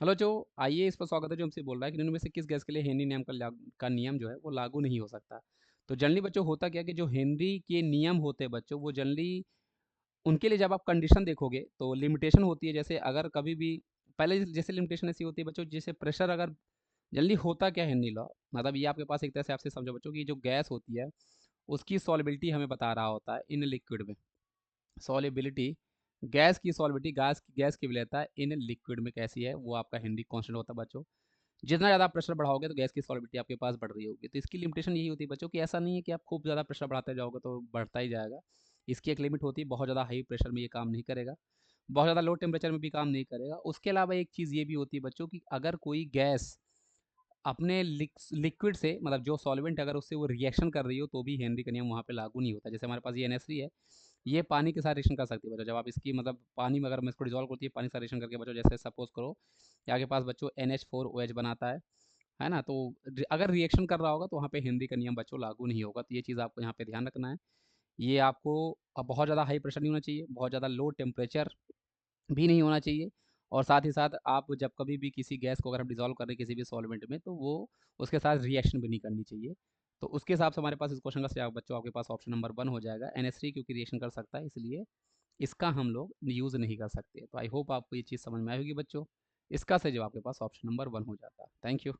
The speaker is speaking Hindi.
हेलो जो आइए इस पर स्वागत है जो हमसे बोल रहा है कि निम्न में से किस गैस के लिए हेनरी नियम का नियम जो है वो लागू नहीं हो सकता। तो जनरली बच्चों होता क्या है कि जो हेनरी के नियम होते हैं बच्चों वो जनरली उनके लिए जब आप कंडीशन देखोगे तो लिमिटेशन होती है। जैसे अगर कभी भी पहले जैसे लिमिटेशन ऐसी होती है बच्चों, जैसे प्रेशर अगर जनरली होता क्या है हेनरी लॉ, मतलब ये आपके पास एक तरह से आपसे समझो बच्चों की जो गैस होती है उसकी सॉलिबिलिटी हमें बता रहा होता है इन लिक्विड में। सॉलिबिलिटी गैस की सॉलिबिलिटी गैस की विलेयता इन लिक्विड में कैसी है वो आपका हेनरी कांस्टेंट होता है बच्चों। जितना ज़्यादा आप प्रेशर बढ़ाओगे तो गैस की सॉलिबिलिटी आपके पास बढ़ रही होगी। तो इसकी लिमिटेशन यही होती है बच्चों कि ऐसा नहीं है कि आप खूब ज़्यादा प्रेशर बढ़ाते जाओगे तो बढ़ता ही जाएगा। इसकी एक लिमिट होती है, बहुत ज़्यादा हाई प्रेशर में ये काम नहीं करेगा, बहुत ज़्यादा लो टेम्परेचर में भी काम नहीं करेगा। उसके अलावा एक चीज़ ये भी होती है बच्चों कि अगर कोई गैस अपने लिक्विड से मतलब जो सॉल्वेंट अगर उससे वो रिएक्शन कर रही हो तो भी हेनरी का नियम वहाँ पे लागू नहीं होता। जैसे हमारे पास ये NH3 है, ये पानी के साथ रिएक्शन कर सकती है बच्चों। जब आप इसकी मतलब पानी में अगर हम इसको डिज़ोल्व करती है पानी के साथ रिएक्शन करके बच्चों, जैसे सपोज़ करो कि आपके पास बच्चों NH4OH बनाता है ना? तो अगर रिएक्शन कर रहा होगा तो वहाँ पे हेनरी का नियम बच्चों लागू नहीं होगा। तो ये चीज़ आपको यहाँ पे ध्यान रखना है। ये आपको बहुत ज़्यादा हाई प्रेशर नहीं होना चाहिए, बहुत ज़्यादा लो टेम्परेचर भी नहीं होना चाहिए, और साथ ही साथ आप जब कभी भी किसी गैस को अगर हम डिज़ोल्व कर रहे हैं किसी भी सॉल्वेंट में तो वो उसके साथ रिएक्शन भी नहीं करनी चाहिए। तो उसके हिसाब से हमारे पास इस क्वेश्चन का जवाब बच्चों आपके पास ऑप्शन नंबर 1 हो जाएगा। NH3 क्योंकि रिएक्शन कर सकता है इसलिए इसका हम लोग यूज़ नहीं कर सकते। तो आई होप आपको ये चीज़ समझ में आई होगी बच्चों। इसका सही जवाब आपके पास ऑप्शन नंबर 1 हो जाता है। Thank you.